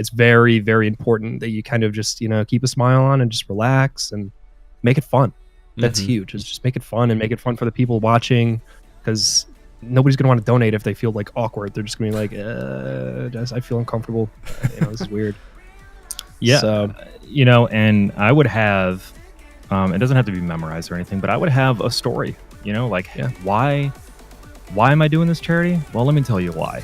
it's very, very important that you kind of just, keep a smile on and just relax and make it fun. That's huge. It's just make it fun and make it fun for the people watching, because nobody's going to want to donate if they feel like awkward. They're just going to be like, I feel uncomfortable. This is weird. Yeah. So, and I would have, it doesn't have to be memorized or anything, but I would have a story, why am I doing this charity? Well, let me tell you why.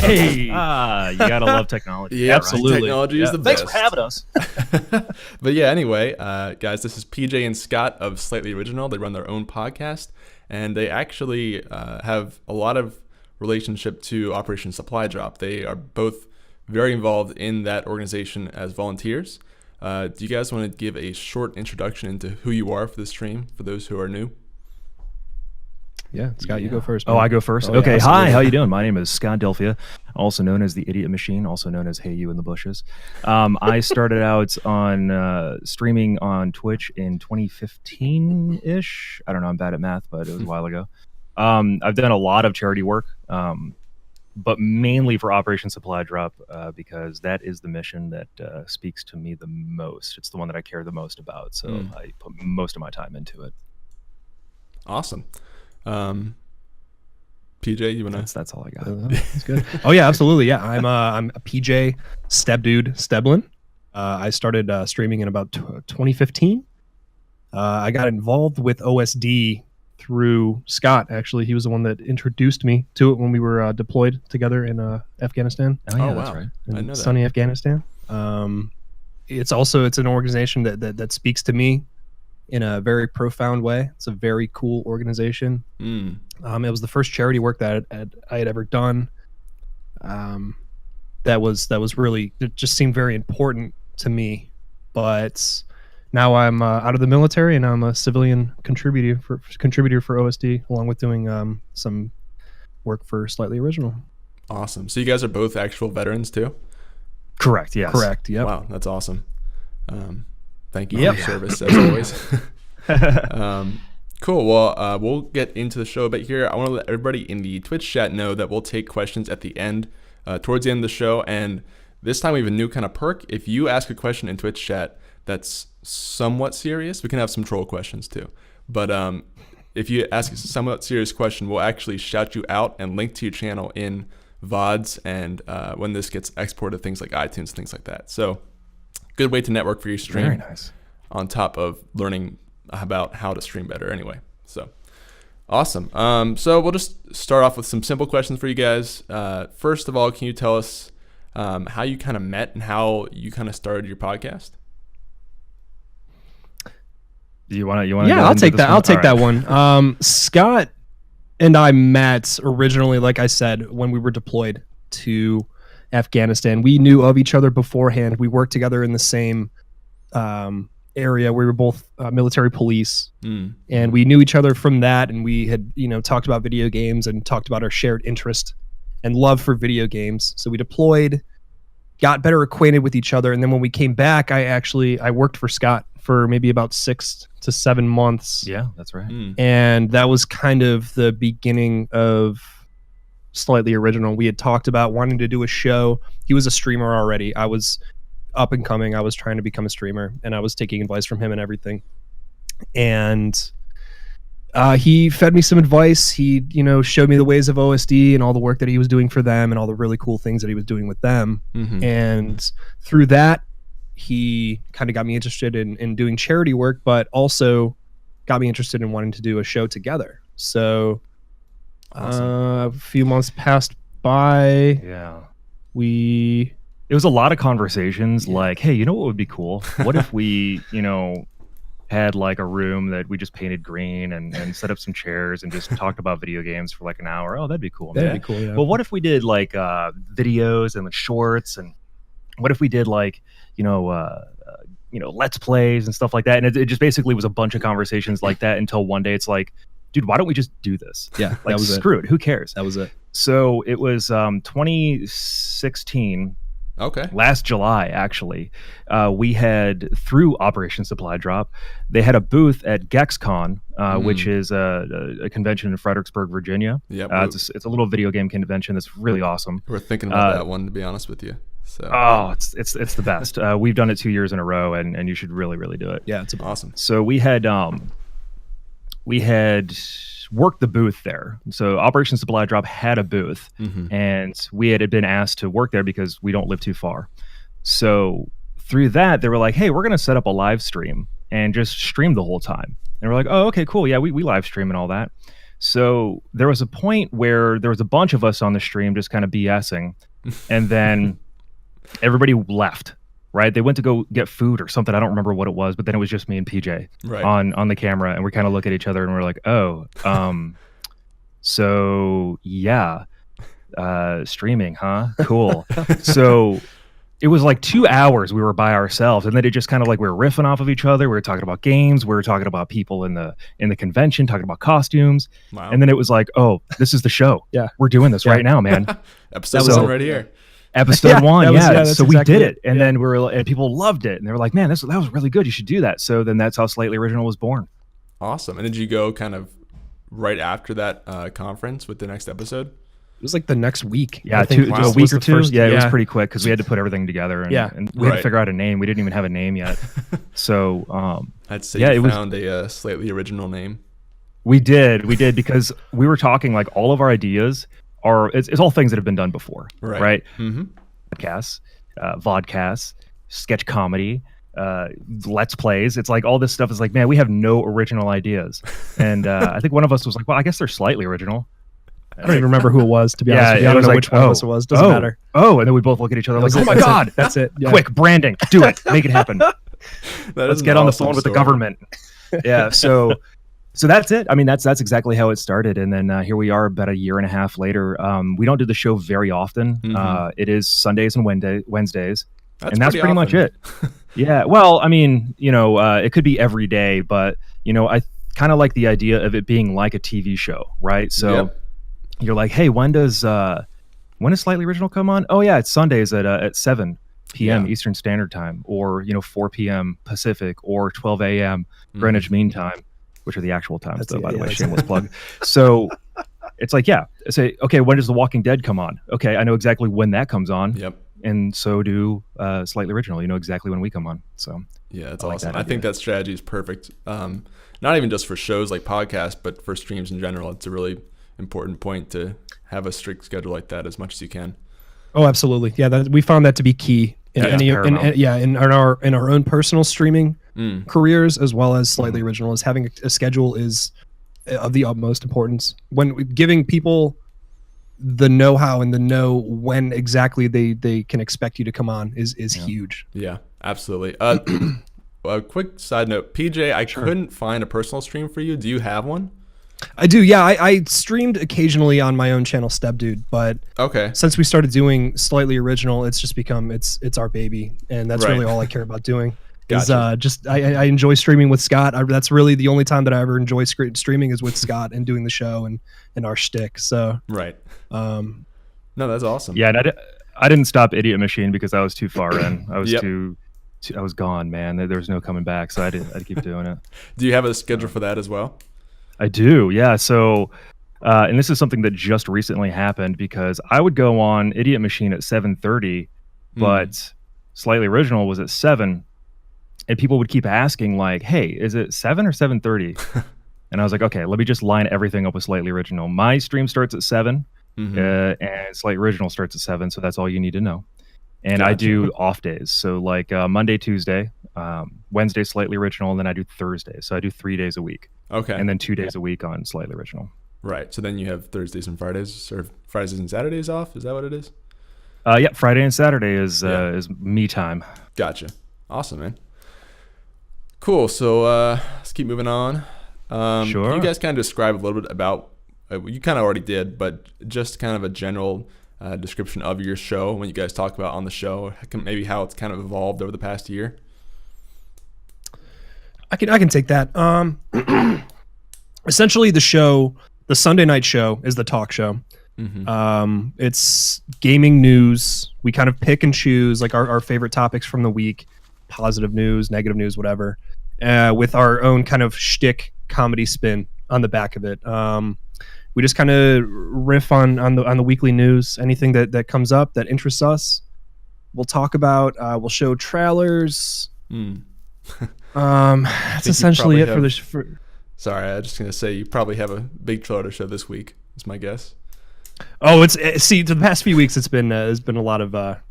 Hey, you gotta love technology. Yeah, absolutely. Right. Technology is the Thanks best. for having us. But yeah, anyway, guys, this is PJ and Scott of Slightly Original. They run their own podcast, and they actually have a lot of relationship to Operation Supply Drop. They are both very involved in that organization as volunteers. Do you guys want to give a short introduction into who you are for the stream, for those who are new? Yeah, Scott, you go first. Man. Oh, I go first? Okay, yeah, hi, how you doing? My name is Scott Delphia, also known as the Idiot Machine, also known as Hey You in the Bushes. I started out on streaming on Twitch in 2015-ish. I don't know, I'm bad at math, but it was a while ago. I've done a lot of charity work, but mainly for Operation Supply Drop, because that is the mission that speaks to me the most. It's the one that I care the most about, so I put most of my time into it. Awesome. PJ, you wanna? That's all I got. That's good. Oh yeah, absolutely. Yeah, I'm a PJ Stebdude Steblin. I started streaming in about 2015. I got involved with OSD through Scott. Actually, he was the one that introduced me to it when we were deployed together in Afghanistan. Oh yeah, wow. That's right. I know that. Sunny Afghanistan. It's an organization that speaks to me in a very profound way. It's a very cool organization. It was the first charity work that I had ever done. That was really, it just seemed very important to me. But now I'm out of the military and I'm a civilian contributor for OSD, along with doing some work for Slightly Original. Awesome. So you guys are both actual veterans too? Correct. Yes. Correct. Yep. Wow, that's awesome. Thank you for your service as always. Cool. Well, we'll get into the show a bit here. I want to let everybody in the Twitch chat know that we'll take questions at the end, towards the end of the show. And this time we have a new kind of perk. If you ask a question in Twitch chat that's somewhat serious, we can have some troll questions too. But if you ask a somewhat serious question, we'll actually shout you out and link to your channel in VODs and when this gets exported, things like iTunes, things like that. So good way to network for your stream. Very nice. On top of learning about how to stream better anyway. So awesome. So we'll just start off with some simple questions for you guys. First of all, can you tell us how you kind of met and how you kind of started your podcast? You want to? Yeah, I'll take that. I'll take that one. Scott and I met originally, like I said, when we were deployed to Afghanistan. We knew of each other beforehand. We worked together in the same area. We were both military police, and we knew each other from that. And we had, talked about video games and talked about our shared interest and love for video games. So we deployed, got better acquainted with each other, and then when we came back, I worked for Scott for maybe about 6 to 7 months. Yeah, that's right. And that was kind of the beginning of Slightly Original. We had talked about wanting to do a show. He was a streamer already. I was up and coming. I was trying to become a streamer, and I was taking advice from him and everything. And he fed me some advice. He, showed me the ways of OSD and all the work that he was doing for them and all the really cool things that he was doing with them. And through that, he kind of got me interested in doing charity work, but also got me interested in wanting to do a show together. So awesome. A few months passed by. Yeah. It was a lot of conversations like, hey, what would be cool? What if we, had like a room that we just painted green and set up some chairs and just talked about video games for like an hour? Oh, that'd be cool. That'd be cool, yeah. Well, what if we did like videos and like shorts, and what if we did like, let's plays and stuff like that? And it just basically was a bunch of conversations like that until one day it's like, dude, why don't we just do this? Yeah, like, screw it. Who cares? That was it. So it was 2016. Okay. Last July, actually, we had, through Operation Supply Drop, they had a booth at GexCon, which is a convention in Fredericksburg, Virginia. Yeah, it's a little video game convention that's really awesome. We're thinking about that one, to be honest with you. So. Oh, it's the best. We've done it 2 years in a row, and you should really do it. Yeah, it's awesome. So we had worked the booth there. So Operation Supply Drop had a booth, and we had been asked to work there because we don't live too far. So through that, they were like, hey, we're going to set up a live stream and just stream the whole time. And we're like, oh, okay, cool. Yeah, we live stream and all that. So there was a point where there was a bunch of us on the stream just kind of BSing, and then everybody left. Right, they went to go get food or something. I don't remember what it was, but then it was just me and PJ on the camera, and we kind of look at each other and we're like, "Oh, so yeah, streaming, huh? Cool." So it was like 2 hours we were by ourselves, and then it just kind of like we were riffing off of each other. We were talking about games, we were talking about people in the convention, talking about costumes, and then it was like, "Oh, this is the show. Yeah, we're doing this right now, man." Episode 1 right here. Episode 1, so we did it, and then and people loved it, and they were like, "Man, that was really good. You should do that." So then that's how Slightly Original was born. Awesome. And did you go kind of right after that conference with the next episode? It was like the next week. Yeah, a week or two. Yeah, it was pretty quick because we had to put everything together, and we had to figure out a name. We didn't even have a name yet. So I'd say you found a Slightly Original name. We did because we were talking like all of our ideas it's all things that have been done before, right? Podcasts, vodcasts, sketch comedy, let's plays. It's like all this stuff is like, man, we have no original ideas. And I think one of us was like, well, I guess they're slightly original. I don't even remember who it was, to be honest with you. I don't know which one of us it was. Doesn't matter. And then we both look at each other like, oh my God. That's it. Yeah. Quick, branding. Do it. Make it happen. Let's get on the phone with the government. Yeah, so that's it. I mean, that's exactly how it started. And then here we are about a year and a half later. We don't do the show very often. It is Sundays and Wednesdays. That's pretty much it. Yeah. Well, I mean, it could be every day, but, I kind of like the idea of it being like a TV show, right? So you're like, hey, when does Slightly Original come on? Oh, yeah, it's Sundays at 7 p.m. Eastern Standard Time, or, 4 p.m. Pacific, or 12 a.m. Greenwich Mean Time. Which are the actual times, by the way, shameless plug. So it's like, say, okay, when does The Walking Dead come on? Okay, I know exactly when that comes on. Yep. And so do Slightly Original. You know exactly when we come on. So yeah, that's awesome. I think that strategy is perfect. Not even just for shows like podcasts, but for streams in general. It's a really important point to have a strict schedule like that as much as you can. Oh, absolutely. Yeah, we found that to be key in in our own personal streaming careers, as well as Slightly Original. Is having a schedule is of the utmost importance. When giving people the know-how and the know when exactly they can expect you to come on is huge. Yeah, absolutely. A quick side note, PJ, I couldn't find a personal stream for you. Do you have one? I do, yeah. I streamed occasionally on my own channel, Stepdude, but since we started doing Slightly Original, it's just become it's our baby, and that's really all I care about doing. Gotcha. I enjoy streaming with Scott. That's really the only time that I ever enjoy streaming is with Scott and doing the show and our shtick. So no, that's awesome. Yeah, and I didn't stop Idiot Machine because I was too far in. I was I was gone, man. There was no coming back, so I'd keep doing it. Do you have a schedule for that as well? I do, yeah. So, and this is something that just recently happened because I would go on Idiot Machine at 7:30, but Slightly Original was at 7, and people would keep asking like, "Hey, is it 7 or 7:30?" And I was like, "Okay, let me just line everything up with Slightly Original. My stream starts at 7, and Slightly Original starts at 7, so that's all you need to know." And I do off days, so like Monday, Tuesday, Wednesday Slightly Original, and then I do Thursday. So I do 3 days a week. Okay. And then 2 days a week on Slightly Original. Right. So then you have Thursdays and Fridays, or Fridays and Saturdays off. Is that what it is? Yeah. Friday and Saturday is me time. Gotcha. Awesome, man. Cool. So let's keep moving on. Sure. Can you guys kind of describe a little bit about? You kind of already did, but just kind of a general description of your show when you guys talk about on the show, maybe how it's kind of evolved over the past year. I can take that. Essentially, the Sunday night show is the talk show. It's gaming news. We kind of pick and choose like our favorite topics from the week, positive news, negative news, whatever, with our own kind of shtick comedy spin on the back of it. We just kind of riff on the weekly news, anything that comes up that interests us. We'll talk about. We'll show trailers. That's essentially it for this. Sorry, I was just gonna say you probably have a big trailer to show this week. Is my guess. Oh, see, the past few weeks it's been a lot of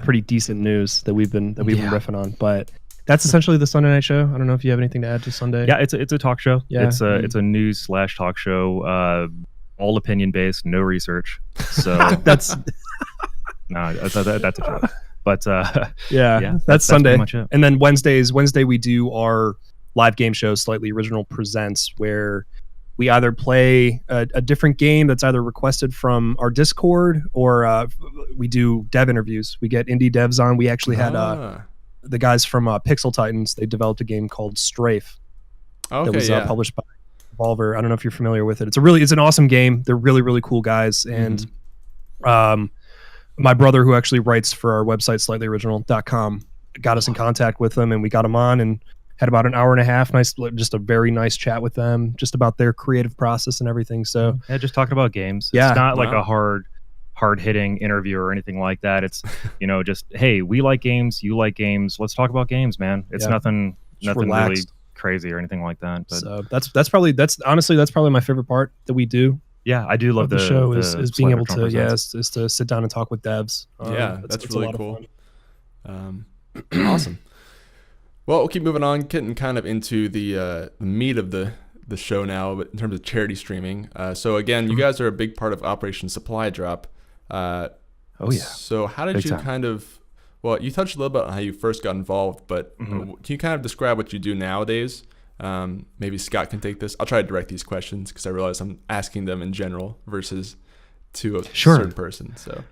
pretty decent news that we've been riffing on, but. That's essentially the Sunday night show. I don't know if you have anything to add to Sunday. Yeah, it's a talk show. Yeah. It's a news / talk show, all opinion based, no research. So that's that's a joke. But that's Sunday. Much it. And then Wednesday we do our live game show, Slightly Original Presents, where we either play a different game that's either requested from our Discord or we do dev interviews. We get indie devs on. We actually had the guys from Pixel Titans. They developed a game called Strafe that was published by Volver. I don't know if you're familiar with it. It's an awesome game. They're really, really cool guys. And my brother, who actually writes for our website, SlightlyOriginal.com, got us in contact with them, and we got them on and had about an hour and a half. Just a very nice chat with them, just about their creative process and everything. So just talking about games. Yeah. It's not like a hard-hitting interview or anything like that. It's just, hey, we like games, you like games, let's talk about games, man. It's nothing really crazy or anything like that. But so that's probably my favorite part that we do. Yeah, I do love the show is being able to is to sit down and talk with devs. That's really cool. Awesome. Well, we'll keep moving on, getting kind of into the meat of the show now, but in terms of charity streaming. So again, you guys are a big part of Operation Supply Drop. So how did you kind of, well, you touched a little bit on how you first got involved, but can you kind of describe what you do nowadays? Maybe Scott can take this. I'll try to direct these questions because I realize I'm asking them in general versus to a certain person. So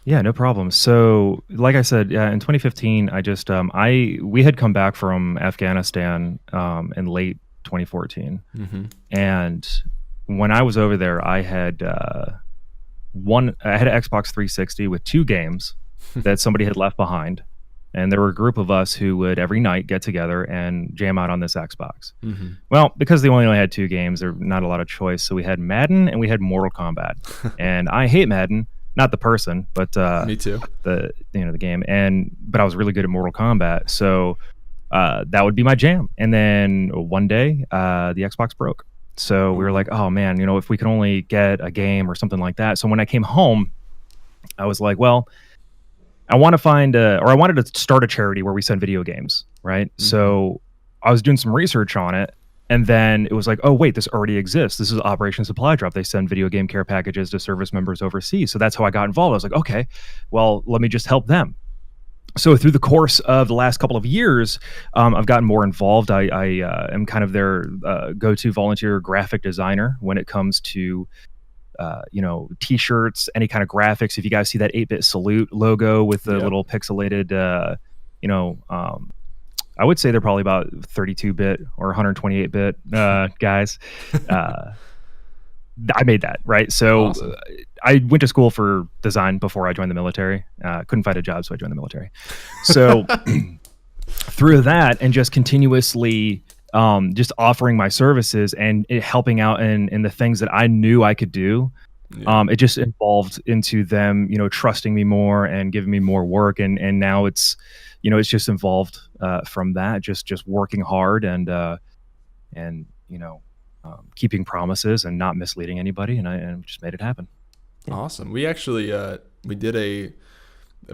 yeah, no problem. So like I said, in 2015, I just we had come back from Afghanistan in late 2014, and when I was over there, I had an Xbox 360 with 2 games that somebody had left behind, and there were a group of us who would every night get together and jam out on this Xbox. Well, because they only had 2 games, there not a lot of choice, so we had Madden and we had Mortal Kombat. And I hate Madden, not the person, but me too. The game, but I was really good at Mortal Kombat, so that would be my jam. And then one day the Xbox broke. So we were like, oh man, if we could only get a game or something like that. So when I came home, I was like, well, I want to I wanted to start a charity where we send video games, right? So I was doing some research on it, and then it was like, oh wait, this already exists. This is Operation Supply Drop. They send video game care packages to service members overseas. So that's how I got involved. I was like, okay, well, let me just help them. So through the course of the last couple of years, I've gotten more involved. I am kind of their go-to volunteer graphic designer when it comes to T-shirts, any kind of graphics. If you guys see that 8-bit salute logo with the little pixelated, I would say they're probably about 32-bit or 128-bit guys. I made that, right? So awesome. I went to school for design before I joined the military. Couldn't find a job, so I joined the military. So through that and just continuously just offering my services and helping out in the things that I knew I could do, it just evolved into them, trusting me more and giving me more work. And now it's just evolved from that, just working hard and keeping promises and not misleading anybody, and I just made it happen. Awesome. We actually we did a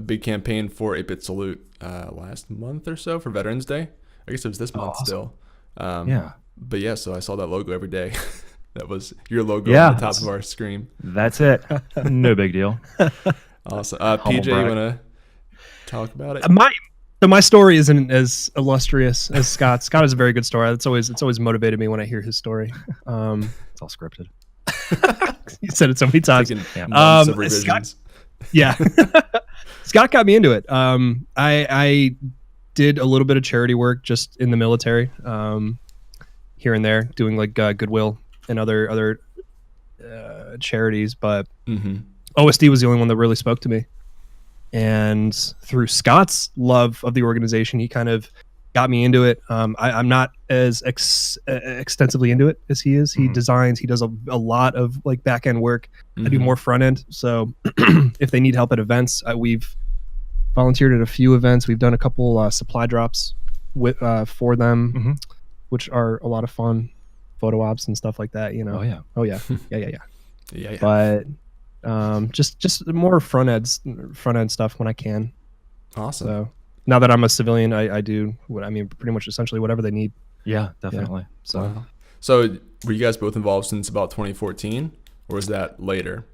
big campaign for 8-bit salute last month or so for Veterans Day. I guess it was this month still. But yeah, so I saw that logo every day. That was your logo on the top of our screen. That's it. No big deal. Awesome. PJ, you want to talk about it? My story isn't as illustrious as Scott's. Scott has a very good story. It's always motivated me when I hear his story. It's all scripted. You said it so many times. Scott got me into it. I did a little bit of charity work just in the military, here and there, doing like Goodwill and other charities, but OSD was the only one that really spoke to me. And through Scott's love of the organization, he kind of got me into it. I'm not as extensively into it as he is. He designs, he does a lot of like back end work. I do more front end. So if they need help at events, we've volunteered at a few events. We've done a couple supply drops for them, which are a lot of fun, photo ops and stuff like that. You know. Oh yeah. Yeah. But just more front end stuff when I can. Awesome. So now that I'm a civilian, I do pretty much essentially whatever they need. Yeah, definitely. So so were you guys both involved since about 2014, or was that later?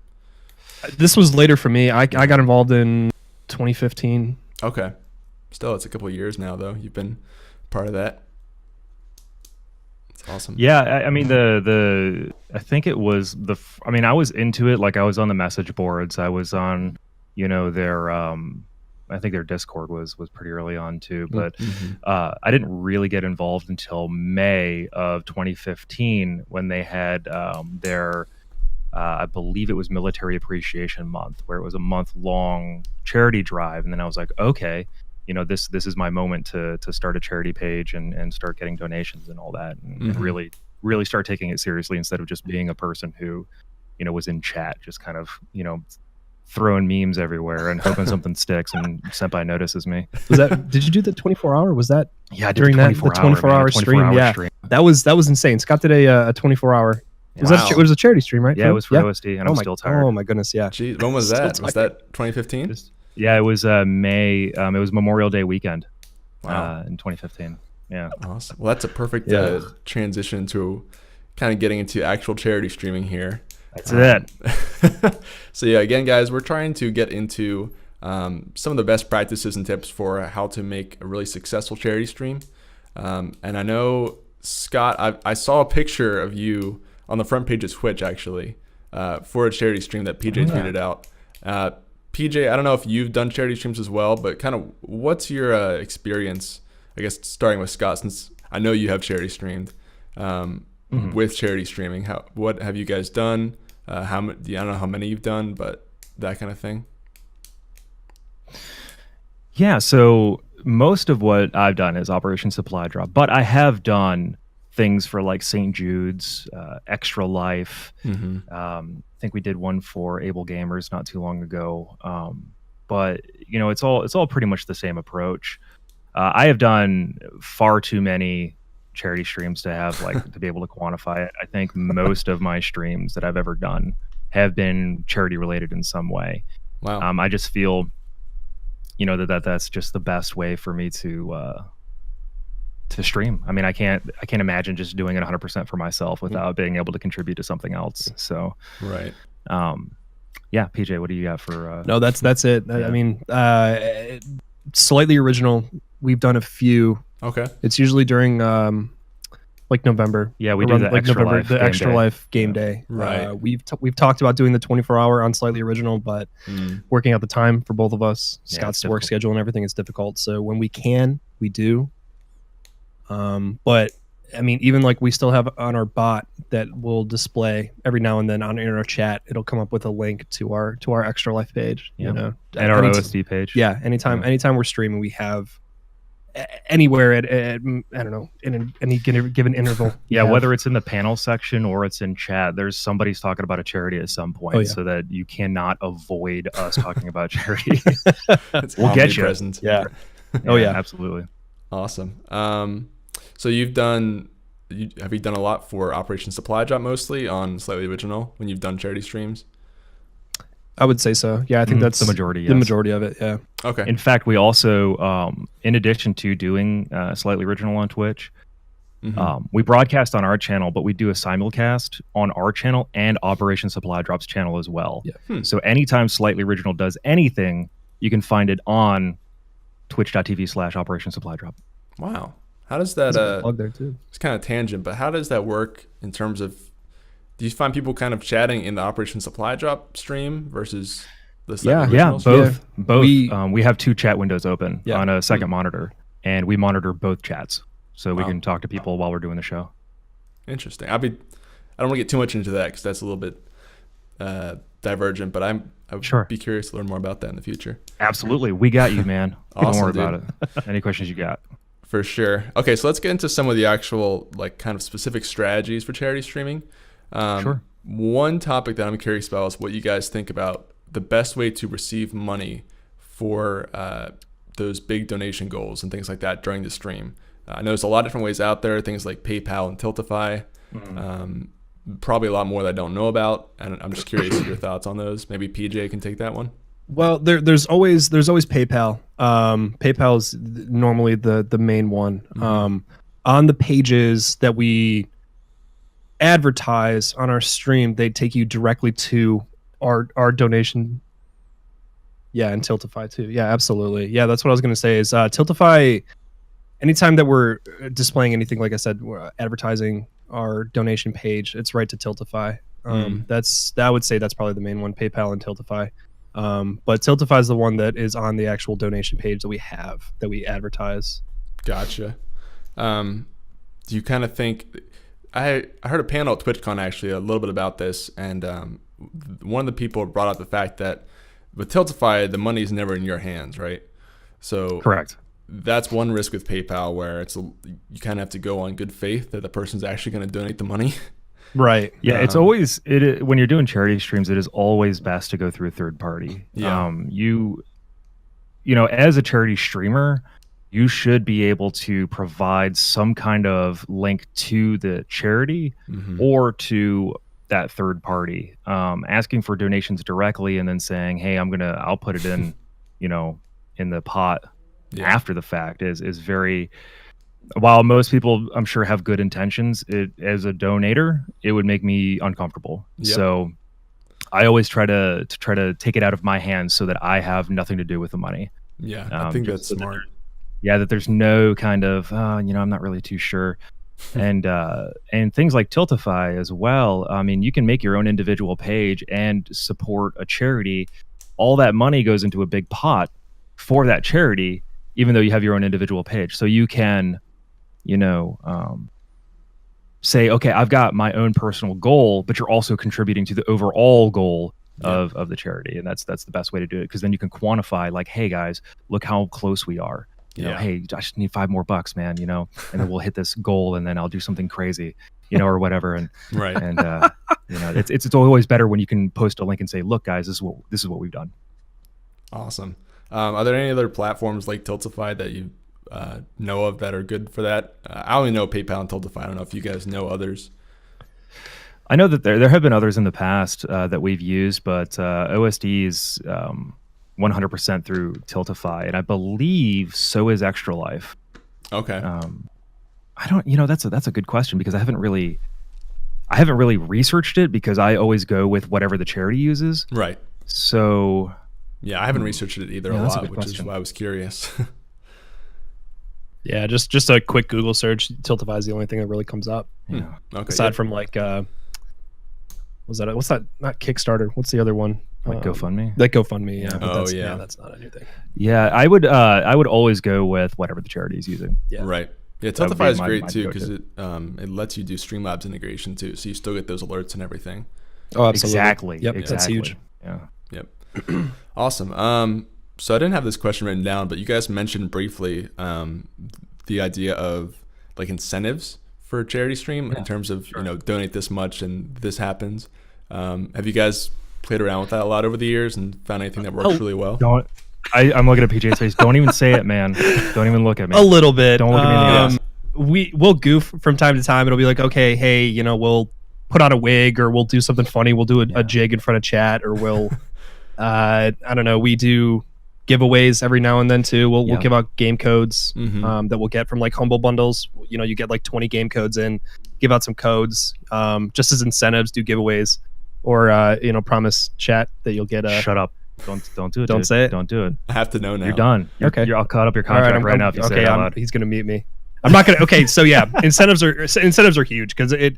This was later for me. I got involved in 2015. Okay. Still, it's a couple of years now though. You've been part of that. It's awesome. Yeah, I mean I think it was I was into it. Like I was on the message boards. I was on, their I think their Discord was pretty early on too. But I didn't really get involved until May of 2015 when they had their I believe it was Military Appreciation Month, where it was a month-long charity drive. And then I was like, okay, this is my moment to start a charity page and start getting donations and all that, and really start taking it seriously instead of just being a person who, was in chat, just kind of, throwing memes everywhere and hoping something sticks and Senpai notices me. Did you do the 24-hour? Was that during the 24-hour stream? Yeah, stream. That was insane. Scott did a 24-hour. It was a charity stream, right? Yeah, it was for OSD, and I'm still tired. Oh my goodness, yeah. Jeez, when was that? Was that 2015? Yeah, it was May. It was Memorial Day weekend. Wow. In 2015. Yeah. Awesome. Well, that's a perfect transition to kind of getting into actual charity streaming here. That's it. So yeah, again, guys, we're trying to get into some of the best practices and tips for how to make a really successful charity stream. And I know, Scott, I saw a picture of you on the front page of Twitch, actually, for a charity stream that PJ tweeted out. PJ, I don't know if you've done charity streams as well, but kind of what's your experience, I guess, starting with Scott, since I know you have charity streamed, with charity streaming. What have you guys done? I don't know how many you've done, but that kind of thing. Yeah, so most of what I've done is Operation Supply Drop, but I have done things for like St. Jude's, Extra Life. I think we did one for Able Gamers not too long ago. But it's all pretty much the same approach. I have done far too many charity streams to have to be able to quantify it. I think most of my streams that I've ever done have been charity related in some way. Wow. I just feel, that's just the best way for me to stream. I mean, I can't imagine just doing it 100% for myself without being able to contribute to something else. So, right. Yeah, PJ, what do you got for? No, that's it. Yeah. I mean, Slightly Original. We've done a few. Okay. It's usually during November. Yeah, we do the Extra Life game day. Right. We've talked about doing the 24-hour on Slightly Original, but working out the time for both of us, Scott's work schedule and everything is difficult. So when we can, we do. But I mean, even we still have on our bot that will display every now and then in our chat, it'll come up with a link to our Extra Life page. And our OSD page. Yeah, anytime we're streaming, we have anywhere at I don't know, in any given interval. Yeah, whether it's in the panel section or it's in chat, there's somebody's talking about a charity at some point, so that you cannot avoid us talking about charity. We'll get you. Yeah. Yeah, absolutely. Awesome. So have you done a lot for Operation Supply Drop, mostly on Slightly Original when you've done charity streams? I would say so. Yeah, I think that's the majority. The majority of it. Yeah. Okay. In fact, we also, in addition to doing Slightly Original on Twitch, we broadcast on our channel, but we do a simulcast on our channel and Operation Supply Drop's channel as well. Yeah. So anytime Slightly Original does anything, you can find it on twitch.tv/Operation Supply Drop. Wow. How does that plug there too? It's kind of tangent, but how does that work in terms of, do you find people kind of chatting in the Operation Supply Drop stream versus the both stream? Both. We have two chat windows open on a second monitor, and we monitor both chats so we can talk to people while we're doing the show. Interesting. I don't want to get too much into that because that's a little bit divergent, but I would Sure. be curious to learn more about that in the future. Absolutely. We got you, man. Awesome, Don't worry dude. about it. Any questions you got? For sure. Okay, so let's get into some of the actual like kind of specific strategies for charity streaming. Sure. One topic that I'm curious about is what you guys think about the best way to receive money for those big donation goals and things like that during the stream. I know there's a lot of different ways out there, things like PayPal and Tiltify. Probably a lot more that I don't know about, and I'm just curious your thoughts on those. Maybe PJ can take that one. Well, there's always PayPal. PayPal is normally the main one. On the pages that we advertise on our stream, they take you directly to our donation. Yeah, and Tiltify too. Yeah, absolutely. Yeah, that's what I was going to say is Tiltify, anytime that we're displaying anything, like I said, we're advertising our donation page, it's right to Tiltify. I would say that's probably the main one, PayPal and Tiltify. But Tiltify is the one that is on the actual donation page that we advertise. Gotcha. Do you kind of think, I heard a panel at TwitchCon actually a little bit about this, and one of the people brought up the fact that with Tiltify, the money is never in your hands, right? So Correct. That's one risk with PayPal, where you kind of have to go on good faith that the person's actually going to donate the money. Right. Yeah, it's always when you're doing charity streams, it is always best to go through a third party. Yeah. You know, as a charity streamer, you should be able to provide some kind of link to the charity or to that third party. Asking for donations directly and then saying, "Hey, I'll put it in, in the pot." After the fact is very, while most people I'm sure have good intentions, as a donator it would make me uncomfortable. So I always try to take it out of my hands so that I have nothing to do with the money. I think that's smart. That there's no kind of I'm not really too sure. And things like Tiltify as well. I mean, you can make your own individual page and support a charity. All that money goes into a big pot for that charity, even though you have your own individual page. So you can, say, okay, I've got my own personal goal, but you're also contributing to the overall goal of the charity. And that's the best way to do it, because then you can quantify, like, hey guys, look how close we are. Hey, I just need $5 more, man, and then we'll hit this goal, and then I'll do something crazy, or whatever. And right. And it's always better when you can post a link and say, look guys, this is what we've done. Awesome. Are there any other platforms like Tiltify that you know of that are good for that? I only know PayPal and Tiltify. I don't know if you guys know others. I know that there have been others in the past that we've used, but OSD is 100% through Tiltify, and I believe so is Extra Life. Okay. I don't. That's a good question, because I haven't really researched it, because I always go with whatever the charity uses. Right. So. Yeah, I haven't researched it either a lot, which is why I was curious. Yeah, just a quick Google search. Tiltify is the only thing that really comes up. Yeah. Okay. Aside from like, what's that? Not Kickstarter. What's the other one? Like GoFundMe. Like GoFundMe. Yeah. Yeah. That's not a new thing. Yeah, I would always go with whatever the charity is using. Yeah. Right. Yeah, Tiltify is great too, because it lets you do Streamlabs integration too, so you still get those alerts and everything. Oh, absolutely. Exactly. Yep. Exactly. That's huge. Yeah. Yep. Awesome. So I didn't have this question written down, but you guys mentioned briefly the idea of like incentives for a charity stream in terms of donate this much and this happens. Have you guys played around with that a lot over the years and found anything that works really well? I'm looking at PJ's face. Don't even say it, man. Don't even look at me. A little bit. Don't look at me in the eyes. We'll goof from time to time. It'll be like, okay, hey, we'll put on a wig, or we'll do something funny. We'll do a jig in front of chat, or we'll I don't know. We do giveaways every now and then too. We'll give out game codes that we'll get from like Humble Bundles. You get like 20 game codes in, give out some codes just as incentives, do giveaways, or promise chat that you'll get a. Shut up. Don't do it. Don't say it. Don't do it. I have to know now. You're done. Okay. I'll cut up your contract right now if you say it out loud. He's gonna mute me. I'm not gonna. Okay, so yeah, incentives are huge because it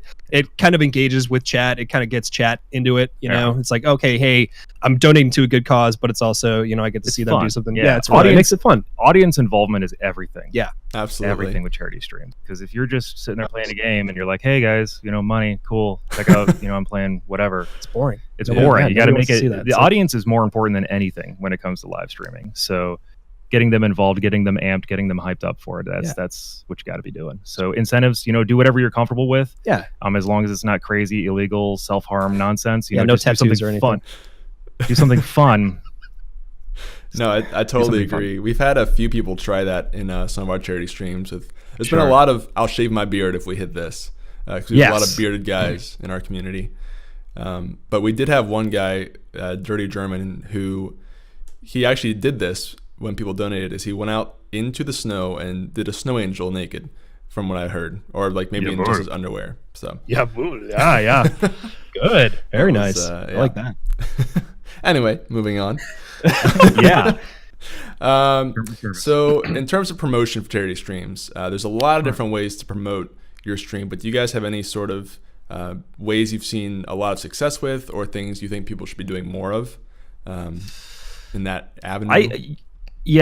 kind of engages with chat. It kind of gets chat into it. You know, it's like, okay, hey, I'm donating to a good cause, but it's also, you know, I get to see them do something. Yeah, it's fun. It makes it fun. Audience involvement is everything. Yeah, absolutely everything with charity streams. Because if you're just sitting there playing a game and you're like, hey guys, you know, money, cool, check out, you know, I'm playing whatever. It's boring. It's boring. You got to make it. The audience is more important than anything when it comes to live streaming. So getting them involved, getting them amped, getting them hyped up for it. That's what you got to be doing. So incentives, you know, do whatever you're comfortable with. Yeah. As long as it's not crazy, illegal, self-harm nonsense. You know, no just tattoos do or anything. Fun. Do something fun. No, I totally agree. We've had a few people try that in some of our charity streams. There's been a lot of, I'll shave my beard if we hit this. Because we have a lot of bearded guys in our community. But we did have one guy, Dirty German, who he actually did this when people donated. Is he went out into the snow and did a snow angel naked, from what I heard, or like maybe in just his underwear. So yeah, good, very nice. I like that. Anyway, moving on. Yeah. So in terms of promotion for charity streams, there's a lot of different ways to promote your stream, but do you guys have any sort of ways you've seen a lot of success with, or things you think people should be doing more of in that avenue?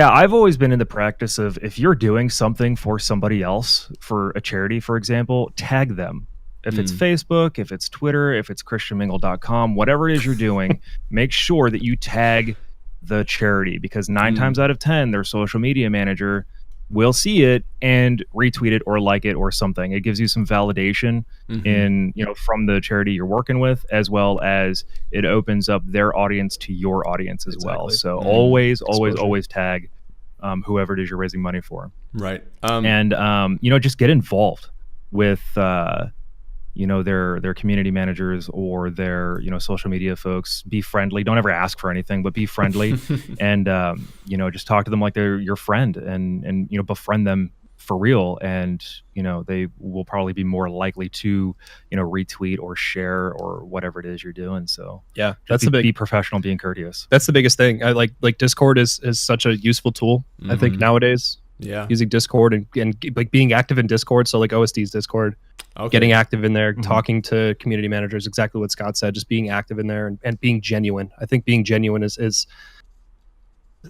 I've always been in the practice of, if you're doing something for somebody else, for a charity, for example, tag them. If it's Facebook, if it's Twitter, if it's christianmingle.com, whatever it is you're doing, make sure that you tag the charity, because 9 times out of 10, their social media manager will see it and retweet it or like it or something. It gives you some validation in, you know, from the charity you're working with, as well as it opens up their audience to your audience as well. So always tag whoever it is you're raising money for. Right. And you know, just get involved with you know, their community managers or their, you know, social media folks. Be friendly. Don't ever ask for anything, but be friendly. And you know, just talk to them like they're your friend, and you know, befriend them for real. And you know, they will probably be more likely to, you know, retweet or share or whatever it is you're doing. So yeah, be professional, being courteous. That's the biggest thing. I like Discord is such a useful tool. I think nowadays. Yeah, using Discord and like being active in Discord. So like OSD's Discord, getting active in there, talking to community managers, exactly what Scott said, just being active in there and being genuine. I think being genuine is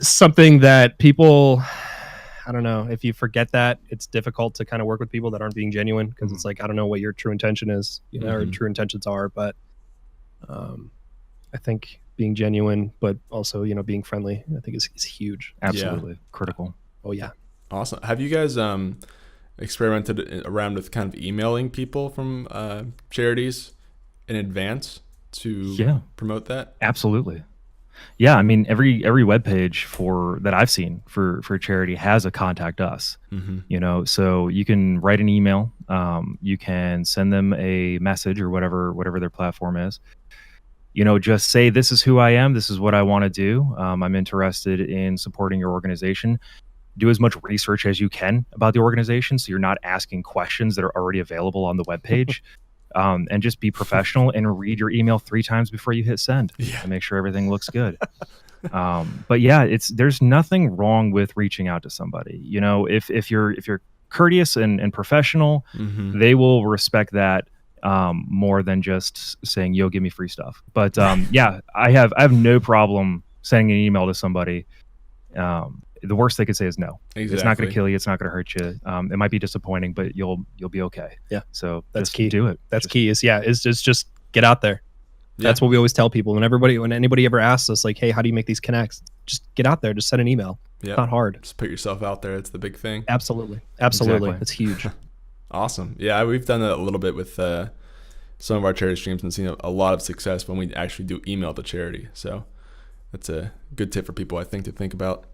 something that people, I don't know, if you forget that, it's difficult to kind of work with people that aren't being genuine, because it's like, I don't know what your true intention is, you know, or true intentions are, but I think being genuine, but also, you know, being friendly, I think is huge. Absolutely. Critical. Oh yeah. Awesome. Have you guys experimented around with kind of emailing people from charities in advance to promote that? Absolutely. Yeah, I mean, every webpage that I've seen for charity has a contact us. You know, so you can write an email, you can send them a message or whatever their platform is. You know, just say, this is who I am, this is what I want to do. I'm interested in supporting your organization. Do as much research as you can about the organization, so you're not asking questions that are already available on the webpage. And just be professional and read your email 3 times before you hit send to make sure everything looks good. But yeah, there's nothing wrong with reaching out to somebody. You know, if you're courteous and professional, they will respect that more than just saying, yo, give me free stuff. But yeah, I have no problem sending an email to somebody. The worst they could say is no. Exactly. It's not going to kill you. It's not going to hurt you. It might be disappointing, but you'll be okay. Yeah. So that's just key. Do it. That's key. Is just get out there. Yeah. That's what we always tell people. When anybody ever asks us, like, hey, how do you make these connects? Just get out there. Just send an email. Yeah. It's not hard. Just put yourself out there. It's the big thing. Absolutely. Exactly. It's huge. Awesome. Yeah, we've done that a little bit with some of our charity streams and seen a lot of success when we actually do email to charity. So that's a good tip for people, I think, to think about.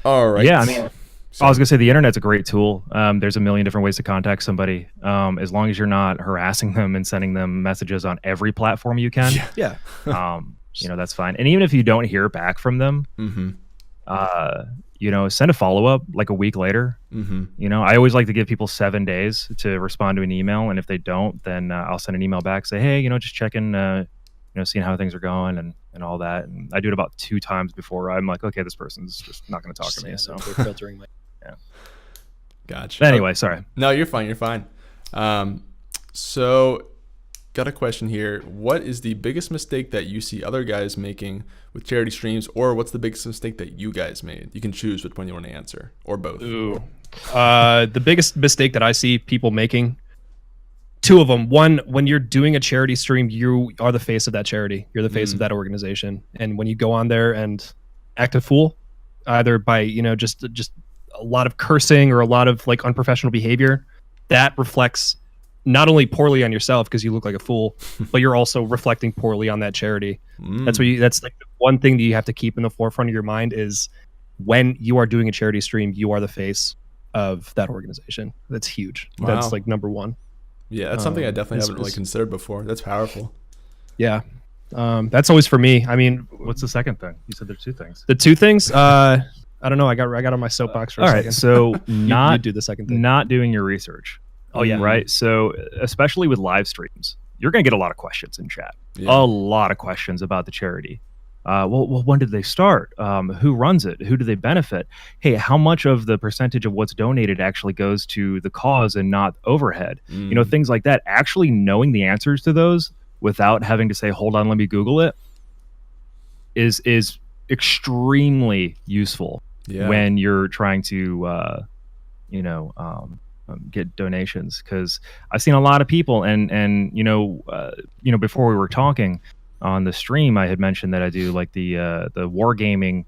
All right. Yeah, I mean, I was gonna say the internet's a great tool. There's a million different ways to contact somebody. As long as you're not harassing them and sending them messages on every platform you can. Yeah. You know, that's fine. And even if you don't hear back from them, you know, send a follow-up like a week later. You know, I always like to give people 7 days to respond to an email, and if they don't, then I'll send an email back, say, hey, you know, just checking, you know, seeing how things are going and all that. And I do it about 2 times before I'm like, okay, this person's just not going to talk to me. So they're filtering my. Gotcha. Anyway, sorry. No, you're fine. You're fine. So, got a question here. What is the biggest mistake that you see other guys making with charity streams, or what's the biggest mistake that you guys made? You can choose which one you want to answer, or both. Ooh. The biggest mistake that I see people making, two of them. One, when you're doing a charity stream, you are the face of that charity. You're the face of that organization. And when you go on there and act a fool, either by, just a lot of cursing or a lot of like unprofessional behavior, that reflects not only poorly on yourself because you look like a fool, but you're also reflecting poorly on that charity. That's like the one thing that you have to keep in the forefront of your mind is when you are doing a charity stream, you are the face of that organization. That's huge. Wow. That's like number one. Yeah, that's something I definitely haven't really considered before. That's powerful. Yeah. That's always for me. I mean, what's the second thing? You said there's two things. The two things, I don't know. I got on my soapbox for a second. All right, so you do the second thing. Not doing your research. Oh yeah. Right. So especially with live streams, you're going to get a lot of questions in chat. Yeah. A lot of questions about the charity. Well, when did they start? Who runs it? Who do they benefit? Hey, how much of the percentage of what's donated actually goes to the cause and not overhead? Things like that. Actually knowing the answers to those without having to say, hold on, let me Google it is extremely useful when you're trying to, get donations, because I've seen a lot of people and before we were talking on the stream, I had mentioned that I do like the wargaming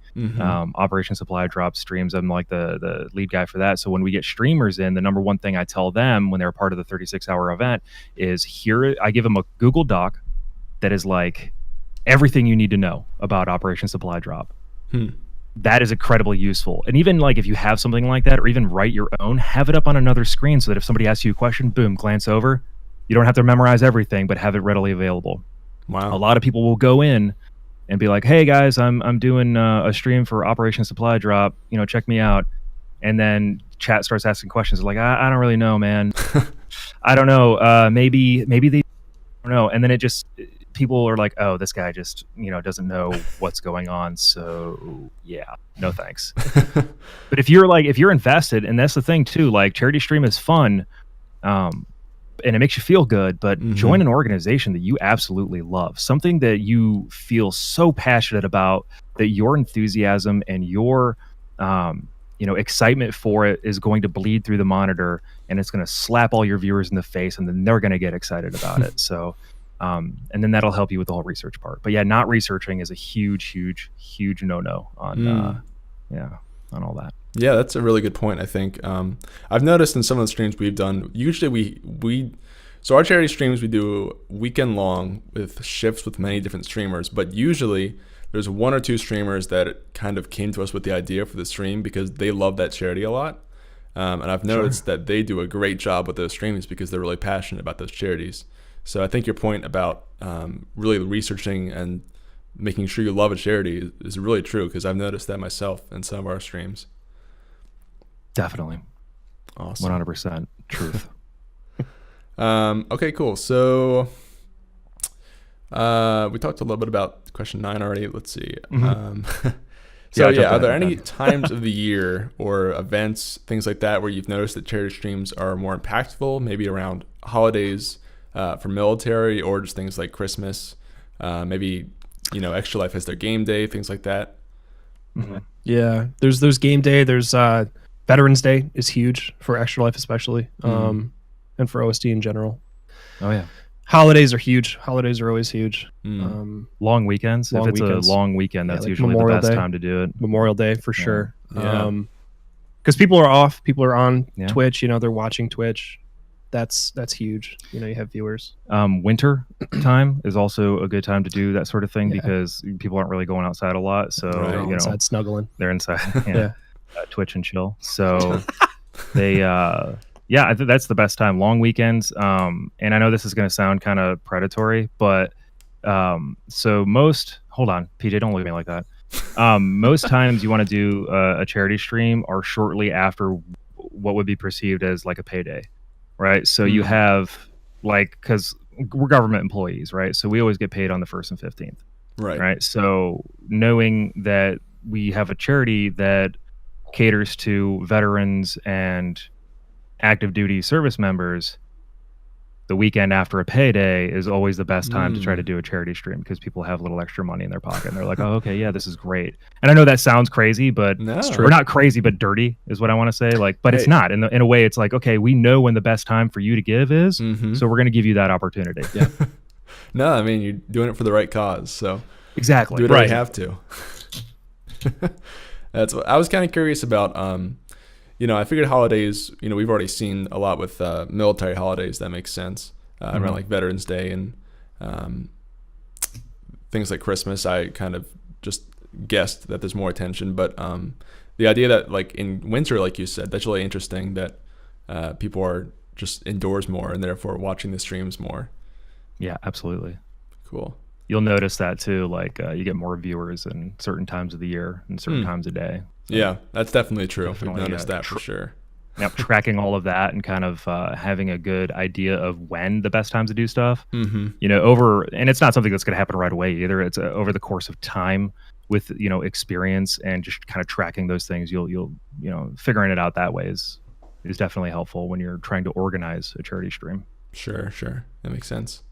Operation Supply Drop streams. I'm like the lead guy for that. So when we get streamers in, the number one thing I tell them when they're part of the 36-hour event is I give them a Google Doc that is like everything you need to know about Operation Supply Drop. That is incredibly useful. And even like if you have something like that, or even write your own, have it up on another screen so that if somebody asks you a question, boom, glance over. You don't have to memorize everything, but have it readily available. Wow. A lot of people will go in and be like, hey guys, I'm doing a stream for Operation Supply Drop, check me out. And then chat starts asking questions like, I don't really know, man. I don't know. Maybe they don't know. And then people are like, oh, this guy just, doesn't know what's going on. So yeah, no thanks. But if you're invested, and that's the thing too, like charity stream is fun. And it makes you feel good, but join an organization that you absolutely love, something that you feel so passionate about, that your enthusiasm and your excitement for it is going to bleed through the monitor, and it's going to slap all your viewers in the face, and then they're going to get excited about it. So and then that'll help you with the whole research part. But yeah, not researching is a huge no-no on on all that. Yeah, that's a really good point, I think. I've noticed in some of the streams we've done, usually so our charity streams, we do weekend long with shifts with many different streamers, but usually there's one or two streamers that kind of came to us with the idea for the stream because they love that charity a lot. And I've noticed that they do a great job with those streams because they're really passionate about those charities. So I think your point about really researching and making sure you love a charity is really true, because I've noticed that myself in some of our streams. Definitely. Awesome. 100% truth. Okay, cool. So we talked a little bit about question 9 already. Let's see. Are there any times of the year or events, things like that, where you've noticed that charity streams are more impactful, maybe around holidays for military, or just things like Christmas? Maybe, Extra Life has their game day, things like that. Yeah, there's game day. There's Veterans Day is huge for Extra Life, especially, and for OSD in general. Oh yeah. Holidays are huge. Holidays are always huge. Long weekends. If it's a long weekend, that's usually the best time to do it. Memorial Day for sure. Because people are off. People are on Twitch. They're watching Twitch. That's huge. You have viewers. Winter time is also a good time to do that sort of thing because people aren't really going outside a lot. So inside snuggling. They're inside. Twitch and chill. So they I think that's the best time. Long weekends. And I know this is going to sound kind of predatory, but so hold on, PJ, don't look at me like that. Most times you want to do a charity stream are shortly after what would be perceived as like a payday, right? So you have because we're government employees, right? So we always get paid on the 1st and 15th. Right. So knowing that we have a charity that caters to veterans and active duty service members, the weekend after a payday is always the best time to try to do a charity stream because people have a little extra money in their pocket and they're like, oh, okay, yeah, this is great. And I know that sounds crazy, but or not crazy, but dirty is what I want to say. Like, but it's not. In a way, it's like, okay, we know when the best time for you to give is, so we're going to give you that opportunity. Yeah. No, I mean, you're doing it for the right cause, so exactly, do whatever you have to. That's what I was kind of curious about. I figured holidays, we've already seen a lot with military holidays. That makes sense. Around like Veterans Day and things like Christmas, I kind of just guessed that there's more attention. But the idea that like in winter, like you said, that's really interesting that people are just indoors more and therefore watching the streams more. Yeah, absolutely. Cool. You'll notice that too. Like you get more viewers in certain times of the year and certain times of day. So yeah, that's definitely true. We've noticed that for sure. Yep, tracking all of that and kind of having a good idea of when the best times to do stuff. And it's not something that's going to happen right away either. It's over the course of time with experience and just kind of tracking those things. You'll figuring it out that way is definitely helpful when you're trying to organize a charity stream. Sure, that makes sense.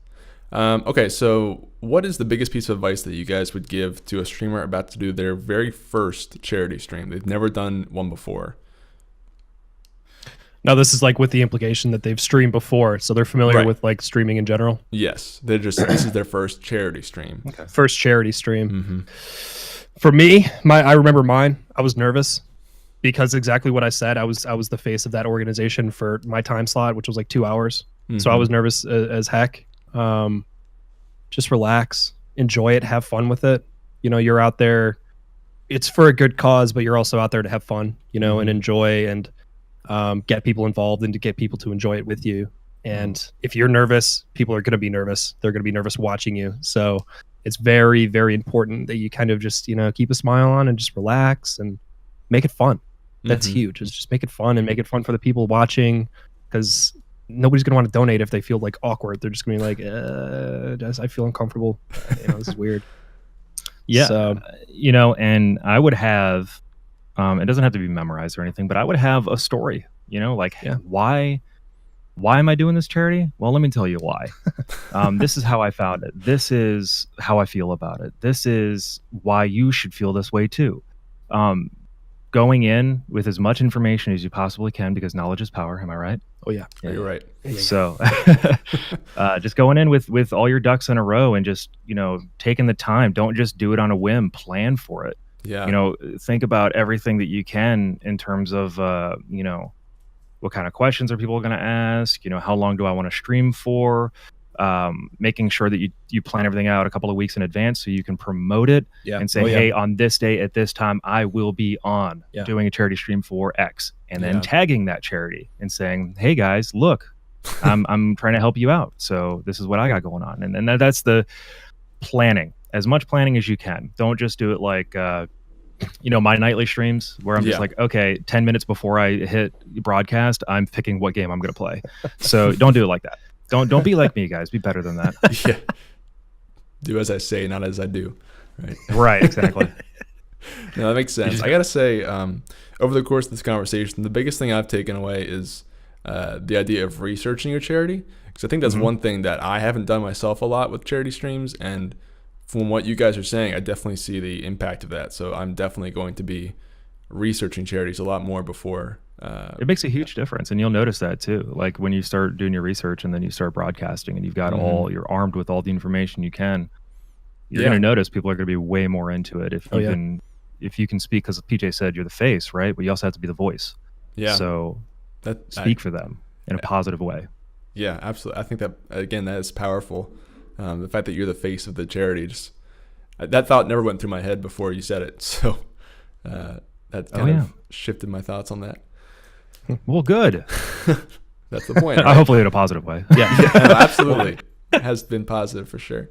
Okay, so what is the biggest piece of advice that you guys would give to a streamer about to do their very first charity stream? They've never done one before. Now, this is like with the implication that they've streamed before, so they're familiar with like streaming in general. Yes, this is their first charity stream. Okay. First charity stream. For me, I remember mine. I was nervous because exactly what I said. I was the face of that organization for my time slot, which was like 2 hours. So I was nervous as heck. Just relax, enjoy it, have fun with it. You're out there. It's for a good cause, but you're also out there to have fun. And enjoy and. Get people involved and to get people to enjoy it with you. And if you're nervous, people are going to be nervous. They're going to be nervous watching you. So it's very, very important that you kind of just, keep a smile on and just relax and make it fun. That's huge. Is just make it fun and make it fun for the people watching, because nobody's going to want to donate if they feel like awkward. They're just going to be like, I feel uncomfortable. This is weird. Yeah. So, and I would have, it doesn't have to be memorized or anything, but I would have a story, why am I doing this charity? Well, let me tell you why. This is how I found it. This is how I feel about it. This is why you should feel this way too. Going in with as much information as you possibly can, because knowledge is power. Am I right? Oh yeah, you're right. So just going in with all your ducks in a row and just, taking the time. Don't just do it on a whim, plan for it. Yeah. Think about everything that you can in terms of, what kind of questions are people going to ask? How long do I want to stream for? Making sure that you plan everything out a couple of weeks in advance so you can promote it and say, hey, on this day at this time, I will be on doing a charity stream for X, and then tagging that charity and saying, hey guys, look, I'm trying to help you out. So this is what I got going on. And that's the planning. As much planning as you can. Don't just do it like, my nightly streams where I'm just like, okay, 10 minutes before I hit broadcast, I'm picking what game I'm going to play. So don't do it like that. Don't be like me, guys. Be better than that. Yeah. Do as I say, not as I do. Right. Right. Exactly. No, that makes sense. I got to say, over the course of this conversation, the biggest thing I've taken away is the idea of researching your charity. Because I think that's one thing that I haven't done myself a lot with charity streams, and from what you guys are saying, I definitely see the impact of that. So I'm definitely going to be researching charities a lot more before. It makes a huge difference. And you'll notice that too. Like when you start doing your research and then you start broadcasting and you've got you're armed with all the information you can, you're going to notice people are going to be way more into it if you can speak, because PJ said you're the face, right? But you also have to be the voice. Yeah. So speak for them in a positive way. Yeah, absolutely. I think that, again, that is powerful. The fact that you're the face of the charity, that thought never went through my head before you said it. So that kind of shifted my thoughts on that. Well, good. That's the point. Right? Hopefully in a positive way. Yeah, no, absolutely. It has been positive for sure.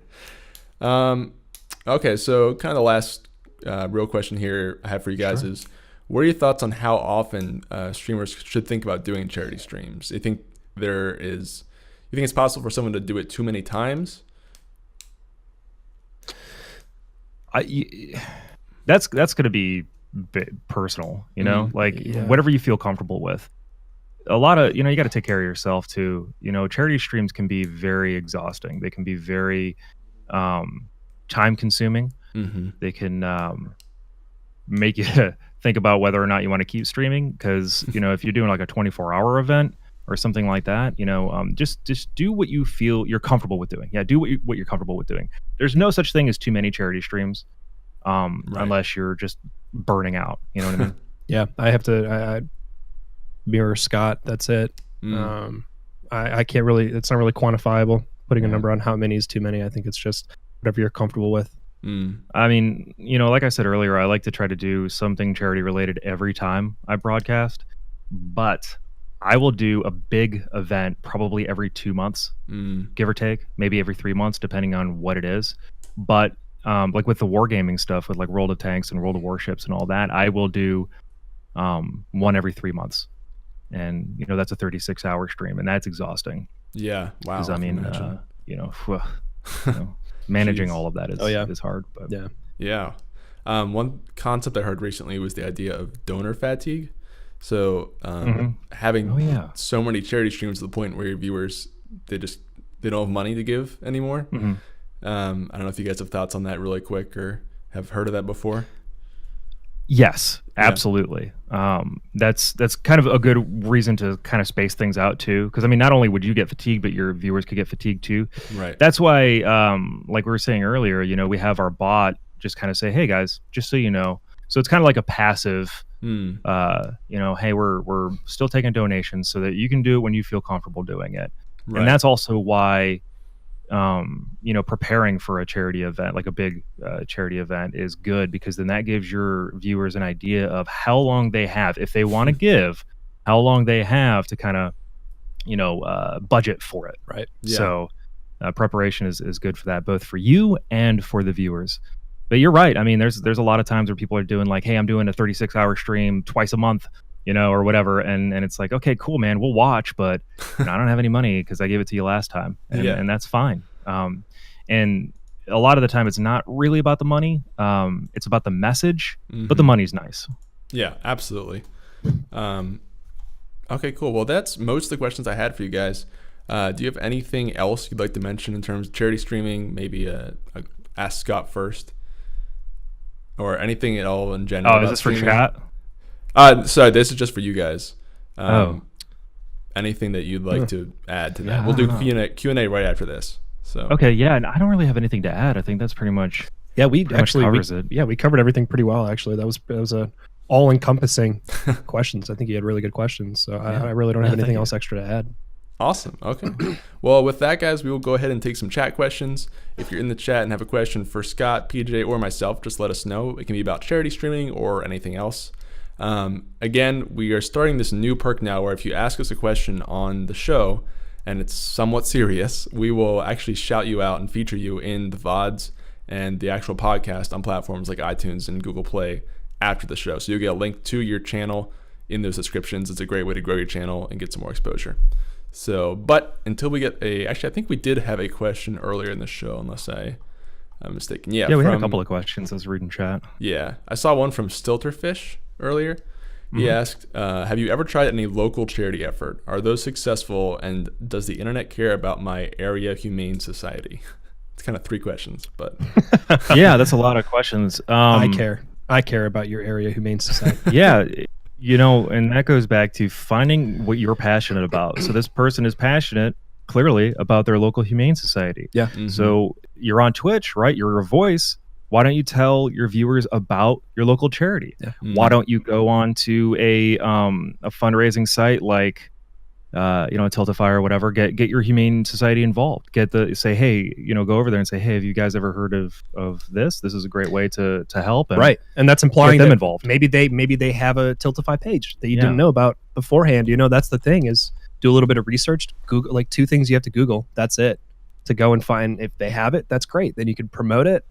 Okay, so kind of the last real question here I have for you guys is, what are your thoughts on how often streamers should think about doing charity streams? You think it's possible for someone to do it too many times? That's going to be personal, whatever you feel comfortable with. a lot of, you got to take care of yourself too. Charity streams can be very exhausting. They can be very time consuming. Mm-hmm. They can make you think about whether or not you want to keep streaming, because if you're doing like a 24-hour event or something like that, just do what you feel you're comfortable with doing. Yeah, do what you're comfortable with doing. There's no such thing as too many charity streams, unless you're just burning out. You know what I mean? Yeah, I have to I mirror Scott. That's it. I can't really. It's not really quantifiable. Putting a number on how many is too many. I think it's just whatever you're comfortable with. I mean, like I said earlier, I like to try to do something charity related every time I broadcast, but I will do a big event probably every 2 months, give or take, maybe every 3 months, depending on what it is. But like with the wargaming stuff, with like World of Tanks and World of Warships and all that, I will do one every 3 months. And, that's a 36-hour stream, and that's exhausting. Yeah. Wow. Because, I mean, managing all of that is hard. But yeah. One concept I heard recently was the idea of donor fatigue. So having so many charity streams to the point where your viewers, they don't have money to give anymore. I don't know if you guys have thoughts on that really quick or have heard of that before. Yes, absolutely. That's kind of a good reason to kind of space things out too, because I mean, not only would you get fatigued, but your viewers could get fatigued too. Right. That's why, like we were saying earlier, we have our bot just kind of say, "Hey guys, just so you know." So it's kind of like a passive, hey, we're still taking donations so that you can do it when you feel comfortable doing it. Right. And that's also why, preparing for a charity event, like a big charity event, is good, because then that gives your viewers an idea of how long they have, if they want to give, how long they have to kind of, budget for it. Right. Yeah. So preparation is good for that, both for you and for the viewers. But you're right. I mean, there's a lot of times where people are doing like, hey, I'm doing a 36-hour stream twice a month, or whatever. And it's like, okay, cool, man, we'll watch, but I don't have any money because I gave it to you last time. And that's fine. And a lot of the time it's not really about the money. It's about the message, but the money's nice. Yeah, absolutely. Okay, cool. Well, that's most of the questions I had for you guys. Do you have anything else you'd like to mention in terms of charity streaming? Maybe ask Scott first, or anything at all in general? Oh, is this streaming? For chat? Sorry, this is just for you guys. Anything that you'd like to add to that? We'll do Q&A right after this. So okay, yeah, and I don't really have anything to add. I think that's pretty much we covered everything pretty well. Actually, that was a all-encompassing questions. I think you had really good questions. So I really don't have anything else extra to add. Awesome. Okay. Well, with that, guys, we will go ahead and take some chat questions. If you're in the chat and have a question for Scott, PJ, or myself, just let us know. It can be about charity streaming or anything else. Again, we are starting this new perk now where if you ask us a question on the show and it's somewhat serious, we will actually shout you out and feature you in the VODs and the actual podcast on platforms like iTunes and Google Play after the show. So you'll get a link to your channel in those descriptions. It's a great way to grow your channel and get some more exposure. So, but until we get actually, I think we did have a question earlier in the show, unless I'm mistaken. Yeah, we had a couple of questions. I was reading chat. Yeah, I saw one from Stilterfish earlier. He asked, have you ever tried any local charity effort? Are those successful? And does the internet care about my area humane society? It's kind of 3 questions, but yeah, that's a lot of questions. I care about your area humane society. Yeah. And that goes back to finding what you're passionate about. So this person is passionate, clearly, about their local humane society. Yeah. So you're on Twitch, right? You're a voice. Why don't you tell your viewers about your local charity? Yeah. Why don't you go on to a fundraising site like Tiltify or whatever? Get your humane society involved. Say, hey, go over there and say, hey, have you guys ever heard of this? This is a great way to help. And right, and that's implying them involved. Maybe they have a Tiltify page that you didn't know about beforehand. That's the thing, is do a little bit of research. Google, like 2 things you have to Google. That's it. To go and find if they have it. That's great. Then you can promote it.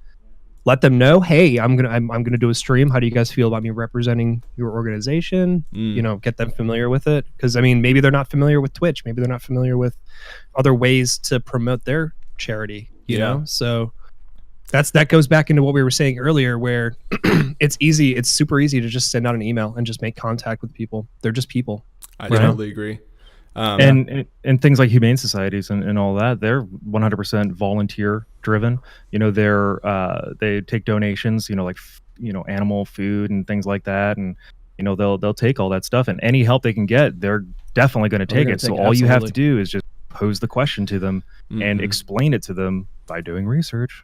Let them know, hey, I'm gonna do a stream. How do you guys feel about me representing your organization? Get them familiar with it, because I mean, maybe they're not familiar with Twitch. Maybe they're not familiar with other ways to promote their charity. You know, so that goes back into what we were saying earlier, where it's super easy to just send out an email and just make contact with people. They're just people. I totally agree. And things like humane societies and all that, they're 100% volunteer driven. They take donations, like animal food and things like that, and they'll take all that stuff, and any help they can get, they're definitely going to take it. So all you have to do is just pose the question to them and explain it to them by doing research.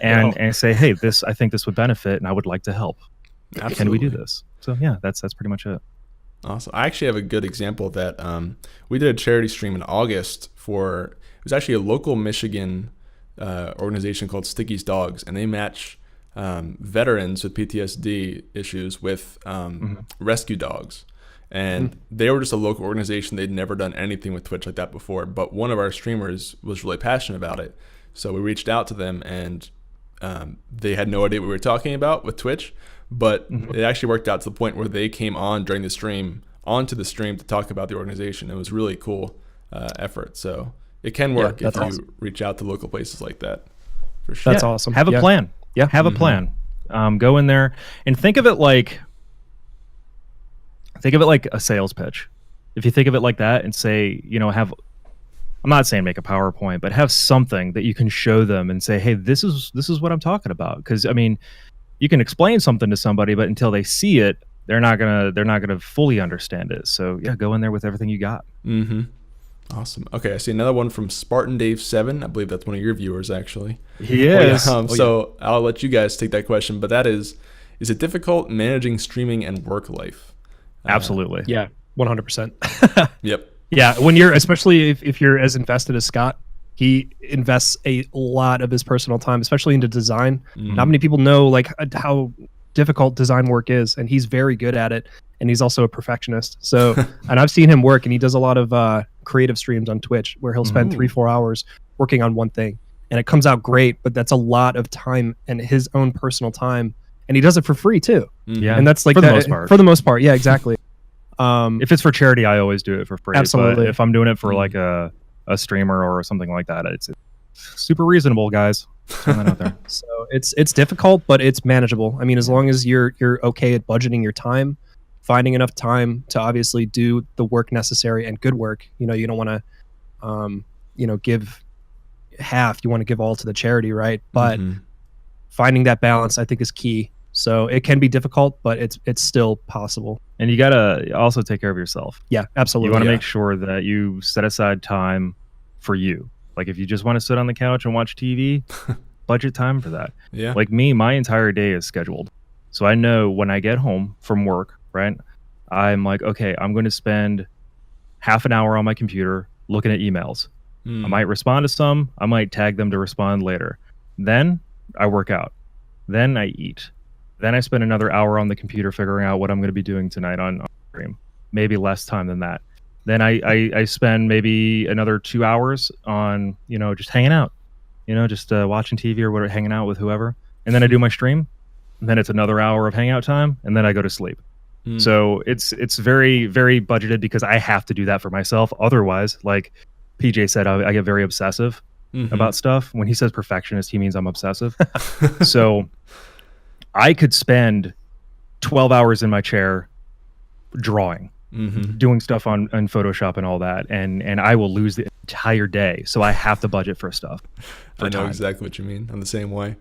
And say, hey, I think this would benefit, and I would like to help. Absolutely. Can we do this? So yeah, that's pretty much it. Awesome. I actually have a good example of that. We did a charity stream in August it was actually a local Michigan organization called Sticky's Dogs, and they match veterans with PTSD issues with rescue dogs. And they were just a local organization. They'd never done anything with Twitch like that before, but one of our streamers was really passionate about it. So we reached out to them, and they had no idea what we were talking about with Twitch. But it actually worked out to the point where they came on during the stream, onto the stream to talk about the organization. It was really cool effort. So it can work if you reach out to local places like that, for sure. That's awesome. Have a plan. Yeah, have a plan. Go in there and think of it like a sales pitch. If you think of it like that and say, I'm not saying make a PowerPoint, but have something that you can show them and say, hey, this is what I'm talking about. Because you can explain something to somebody, but until they see it, they're not gonna fully understand it. So yeah, go in there with everything you got. Awesome. Okay, I see another one from Spartan Dave 7. I believe that's one of your viewers, actually. He is. So I'll let you guys take that question. But that is it difficult managing streaming and work life? Absolutely. Yeah, 100%. Yep. Yeah, especially if you're as invested as Scott. He invests a lot of his personal time, especially into design. Not many people know how difficult design work is, and he's very good at it. And he's also a perfectionist. So, and I've seen him work, and he does a lot of creative streams on Twitch where he'll spend 3-4 hours working on one thing, and it comes out great. But that's a lot of time and his own personal time, and he does it for free too. Yeah, and that's for the most part. For the most part, yeah, exactly. If it's for charity, I always do it for free. Absolutely. But if I'm doing it for like a streamer or something like that, it's super reasonable, guys. That out there. So it's difficult, but it's manageable. I mean, as long as you're okay at budgeting your time, finding enough time to obviously do the work necessary and good work. You don't want to give half. You want to give all to the charity, right? But finding that balance, I think, is key. So it can be difficult, but it's still possible. And you gotta also take care of yourself. Yeah, absolutely. You want to make sure that you set aside time for you. Like if you just want to sit on the couch and watch TV, budget time for that. Yeah. Like me, my entire day is scheduled. So I know when I get home from work, right? I'm like, okay, I'm going to spend half an hour on my computer looking at emails. I might respond to some. I might tag them to respond later. Then I work out. Then I eat. Then I spend another hour on the computer figuring out what I'm going to be doing tonight on stream. Maybe less time than that. Then I spend maybe another 2 hours on, just hanging out, just watching TV or whatever, hanging out with whoever. And then I do my stream. And then it's another hour of hangout time. And then I go to sleep. So it's very, very budgeted because I have to do that for myself. Otherwise, like PJ said, I get very obsessive about stuff. When he says perfectionist, he means I'm obsessive. So I could spend 12 hours in my chair drawing, doing stuff on Photoshop and all that, and I will lose the entire day. So I have to budget for stuff. I know exactly what you mean. I'm the same way.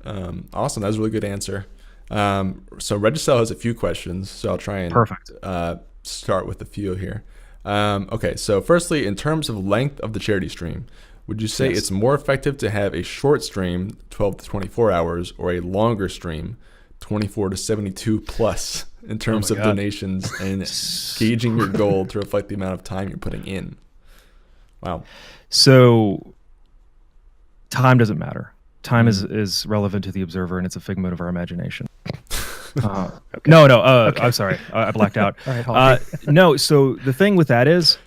Awesome. That was a really good answer. So Regicel has a few questions, so I'll try and start with a few here. Okay, so firstly, in terms of length of the charity stream, would you say it's more effective to have a short stream, 12 to 24 hours, or a longer stream, 24 to 72 plus, in terms of donations and gauging your goal to reflect the amount of time you're putting in? Wow. So time doesn't matter. Time is relevant to the observer, and it's a figment of our imagination. No. I'm sorry. I blacked out. All right, no, so the thing with that is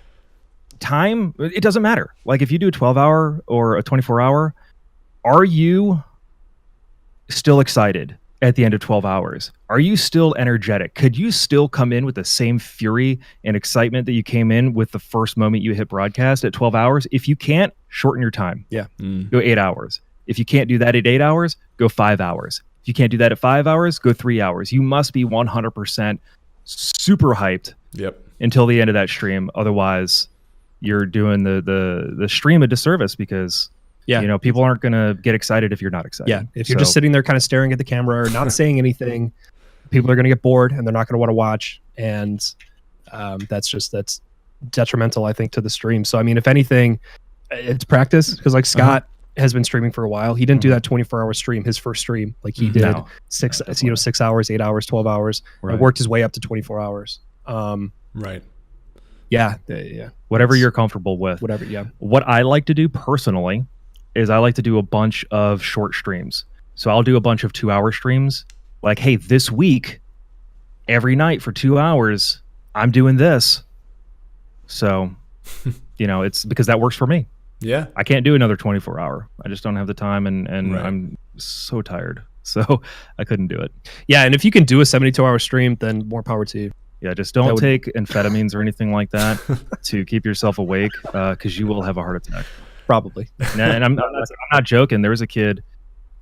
time, it doesn't matter. Like if you do a 12-hour or a 24-hour, are you still excited at the end of 12 hours? Are you still energetic? Could you still come in with the same fury and excitement that you came in with the first moment you hit broadcast at 12 hours? If you can't, shorten your time. Yeah. Go 8 hours. If you can't do that at 8 hours, go 5 hours. If you can't do that at 5 hours, go 3 hours. You must be 100% super hyped until the end of that stream. Otherwise, you're doing the stream a disservice because people aren't going to get excited if you're not excited. Yeah, if you're just sitting there kind of staring at the camera or not saying anything, people are going to get bored and they're not going to want to watch. And that's detrimental, I think, to the stream. So, I mean, if anything, it's practice because like Scott has been streaming for a while. He didn't do that 24-hour stream, his first stream. Like he did 6 hours, 8 hours, 12 hours, and worked his way up to 24 hours. Right. Yeah. Whatever you're comfortable with. Whatever, yeah. What I like to do personally is I like to do a bunch of short streams. So I'll do a bunch of 2-hour streams. Like, hey, this week, every night for 2 hours, I'm doing this. So, it's because that works for me. Yeah. I can't do another 24-hour. I just don't have the time, and I'm so tired. So I couldn't do it. Yeah, and if you can do a 72-hour stream, then more power to you. Yeah, just don't take amphetamines or anything like that to keep yourself awake because you will have a heart attack. Probably. And I'm not joking. There was a kid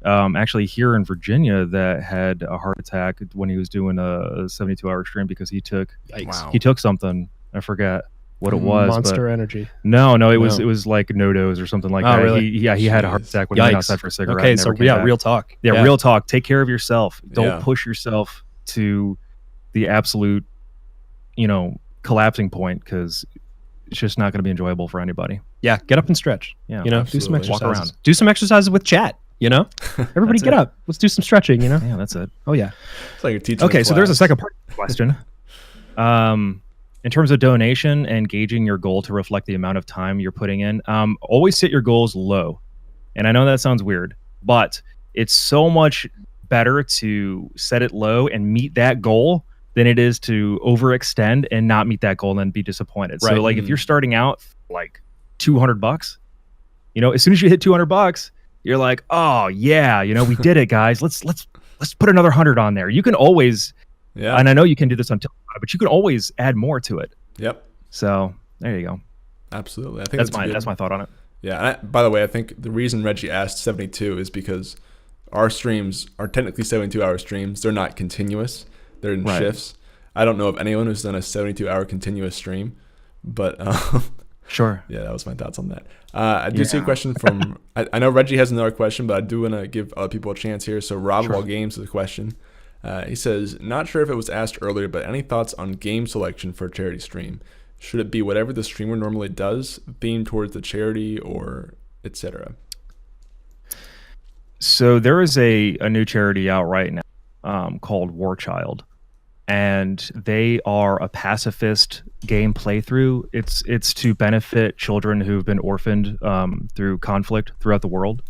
actually here in Virginia that had a heart attack when he was doing a 72-hour stream because he took something. I forget what it was. Monster Energy. No, it was like no-dose or something like that. Really? He had a heart attack when he went outside for a cigarette. Okay, so real talk. Yeah, real talk. Take care of yourself. Don't push yourself to the absolute, collapsing point because it's just not going to be enjoyable for anybody. Yeah, get up and stretch. Yeah, do some exercises. Walk around. Do some exercises with chat. Everybody get up. Let's do some stretching. Yeah, that's it. Oh yeah. It's like you're teaching. Okay, so there's a second part of the question. In terms of donation and gauging your goal to reflect the amount of time you're putting in, always set your goals low. And I know that sounds weird, but it's so much better to set it low and meet that goal than it is to overextend and not meet that goal and then be disappointed. Right. So like if you're starting out like $200, as soon as you hit $200, you're like, oh yeah, we did it, guys. Let's put another 100 on there. You can always, and I know you can do this on Tiltify, but you can always add more to it. Yep. So there you go. Absolutely. I think that's my thought on it. Yeah. And by the way, I think the reason Reggie asked 72 is because our streams are technically 72-hour streams. They're not continuous. They're in shifts. I don't know of anyone who's done a 72-hour continuous stream, but sure. Yeah, that was my thoughts on that. I do see a question from, I know Reggie has another question, but I do want to give other people a chance here. So Rob of All Games has a question. He says, not sure if it was asked earlier, but any thoughts on game selection for a charity stream? Should it be whatever the streamer normally does, themed towards the charity or etc.? So there is a new charity out right now called War Child. And they are a pacifist game playthrough. It's to benefit children who've been orphaned through conflict throughout the world.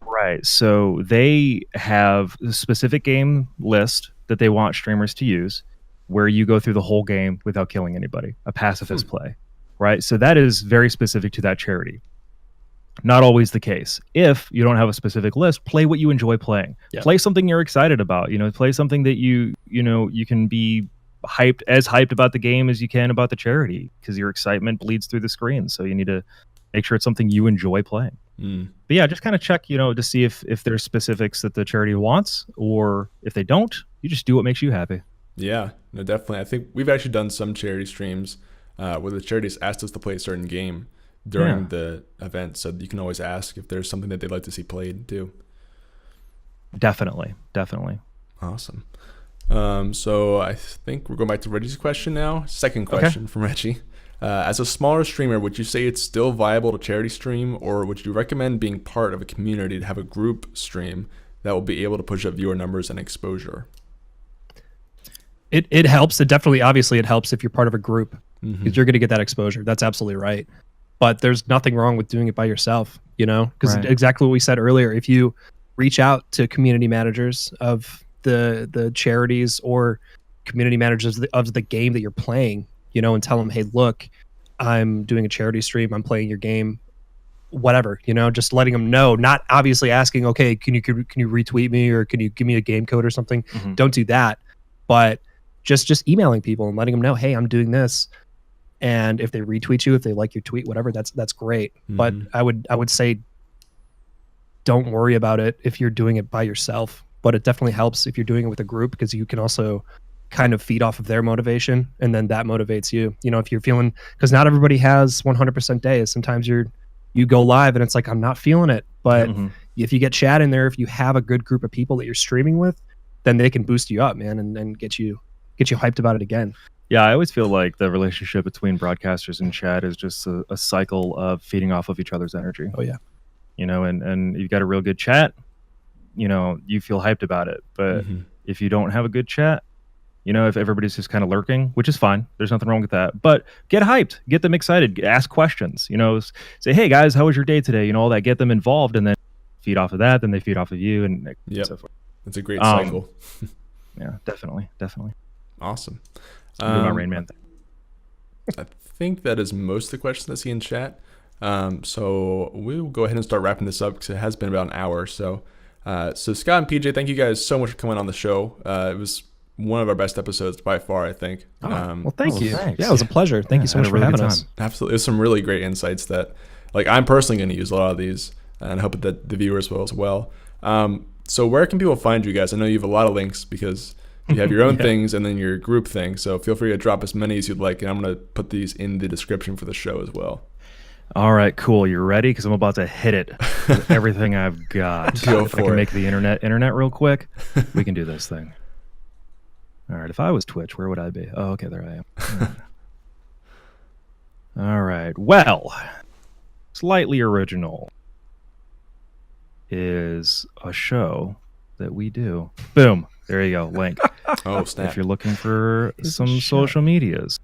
Right. So they have a specific game list that they want streamers to use where you go through the whole game without killing anybody, a pacifist play. Right. So that is very specific to that charity. Not always the case. If you don't have a specific list, play what you enjoy playing. Yeah. Play something you're excited about. Play something that you can be hyped about the game as you can about the charity because your excitement bleeds through the screen. So you need to make sure it's something you enjoy playing. But yeah, just kind of check, to see if there's specifics that the charity wants, or if they don't, you just do what makes you happy. Yeah, no, definitely. I think we've actually done some charity streams where the charities asked us to play a certain game during the event, so you can always ask if there's something that they'd like to see played too. Definitely. Awesome. So I think we're going back to Reggie's question now. Second question from Reggie. As a smaller streamer, would you say it's still viable to charity stream, or would you recommend being part of a community to have a group stream that will be able to push up viewer numbers and exposure? It helps. Obviously it helps if you're part of a group because you're going to get that exposure. That's absolutely right. But there's nothing wrong with doing it by yourself, because exactly what we said earlier, if you reach out to community managers of the charities or community managers of the game that you're playing, and tell them, hey, look, I'm doing a charity stream, I'm playing your game, whatever, just letting them know, not obviously asking, okay, can you retweet me or can you give me a game code or something? Don't do that. But just emailing people and letting them know, hey, I'm doing this. And if they retweet you, if they like your tweet, whatever, that's great. But I would say don't worry about it if you're doing it by yourself. But it definitely helps if you're doing it with a group because you can also kind of feed off of their motivation, and then that motivates you. You know, if you're feeling, because not everybody has 100% days. Sometimes you go live and it's like, I'm not feeling it. But if you get chat in there, if you have a good group of people that you're streaming with, then they can boost you up, man, and get you hyped about it again. Yeah, I always feel like the relationship between broadcasters and chat is just a cycle of feeding off of each other's energy. Oh yeah. You know, and you've got a real good chat, you know, you feel hyped about it. But if you don't have a good chat, you know, if everybody's just kind of lurking, which is fine, there's nothing wrong with that. But get hyped, get them excited, ask questions, you know, say, hey guys, how was your day today? You know, all that, get them involved, and then feed off of that, then they feed off of you, and so forth. It's a great cycle. Yeah, definitely. Awesome. My Rain Man thing. I think that is most of the questions I see in chat. So we'll go ahead and start wrapping this up because it has been about an hour. So Scott and PJ, thank you guys so much for coming on the show. It was one of our best episodes by far, I think. Well, thank you. Thanks. Yeah, it was a pleasure. Thank you so much for having us. Absolutely. There's some really great insights that, like, I'm personally going to use a lot of these, and I hope that the viewers will as well. So where can people find you guys? I know you have a lot of links because you have your own things and then your group thing. So feel free to drop as many as you'd like, and I'm going to put these in the description for the show as well. All right, cool. You ready? Because I'm about to hit it with everything I've got. Go if for I can it. make the internet real quick, we can do this thing. All right, if I was Twitch, where would I be? Oh, okay, there I am. All right. Well, Slightly Original is a show that we do. Boom. There you go. Link. Oh, snap. If you're looking for some social medias,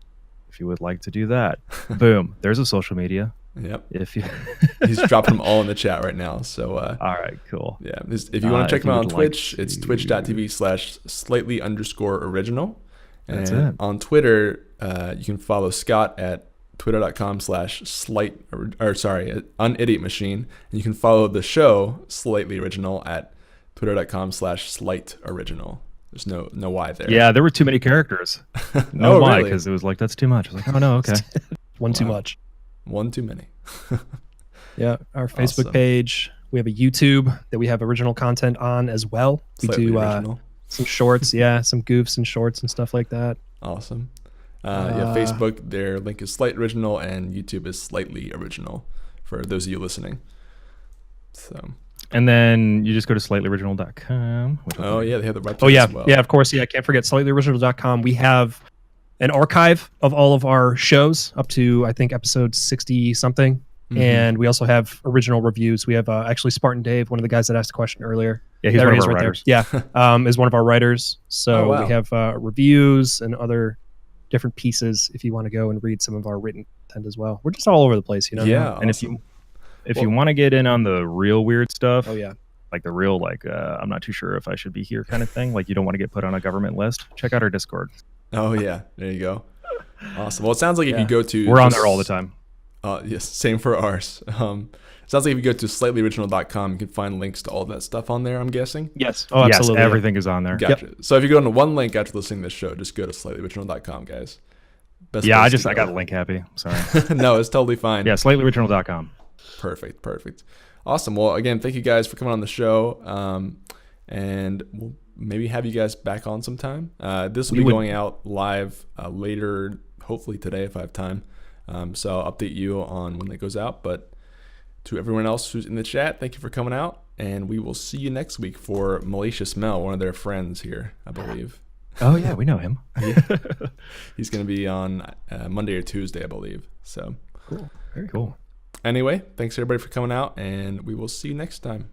if you would like to do that, boom. There's a social media. Yep. If you He's dropping them all in the chat right now. So all right, cool. yeah, if you want to check him out on Twitch, like it's twitch.tv/slightly_original. And That's it. on Twitter, you can follow Scott at twitter.com/unidiotmachine. And you can follow the show Slightly Original at twitter.com/slightoriginal. There's no Y there. Yeah, there were too many characters. No, why? really? Because it was like, that's too much. I was like, oh no, okay. One too much. One too many. Yeah, our Facebook Awesome. page. We have a YouTube that we have original content on as well. We Slightly do Original. some shorts, some goofs and shorts and stuff like that. Awesome. Facebook, their link is Slight Original, and YouTube is Slightly Original for those of you listening. So. And then you just go to SlightlyOriginal.com. Oh yeah, they have the website. Oh yeah, as well. yeah, of course. Yeah, I can't forget SlightlyOriginal.com. We have an archive of all of our shows up to, I think, episode 60 something. And we also have original reviews. We have actually Spartan Dave, one of the guys that asked the question earlier. Yeah, he's There one he of is our right there. writers. Yeah, is one of our writers. So Oh, wow. we have reviews and other different pieces if you want to go and read some of our written content as well. We're just all over the place, you know. Yeah. And awesome. if you want to get in on the real weird stuff, Oh yeah. like the real, like, I'm not too sure if I should be here kind of thing, like you don't want to get put on a government list, check out our Discord. Oh yeah, there you go. Awesome. Well, it sounds like if you go to We're on there all the time. Yes, same for ours. Sounds like if you go to slightlyoriginal.com, you can find links to all that stuff on there, I'm guessing. Yes. Oh, absolutely. Yes, everything is on there. Gotcha. So if you go into one link after listening to this show, just go to slightlyoriginal.com, guys. Best Yeah, place to I go. got link happy. Sorry. No, it's totally fine. Yeah, SlightlyOriginal.com. Perfect. Awesome. Well, again, thank you guys for coming on the show. And we'll maybe have you guys back on sometime. This will be going out live later, hopefully today if I have time. So I'll update you on when it goes out. But to everyone else who's in the chat, thank you for coming out. And we will see you next week for Malicious Mel, one of their friends here, I believe. Oh, yeah, we know him. He's going to be on Monday or Tuesday, I believe. So Cool. Very cool. Anyway, thanks everybody for coming out, and we will see you next time.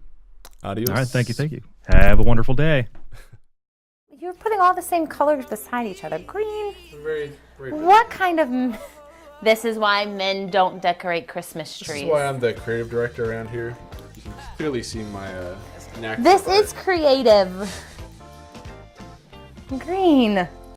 Adios. All right, thank you. Have a wonderful day. You're putting all the same colors beside each other. Green. Very What kind of... This is why men don't decorate Christmas trees. This is why I'm the creative director around here. You can clearly see my knack. This is creative. Green.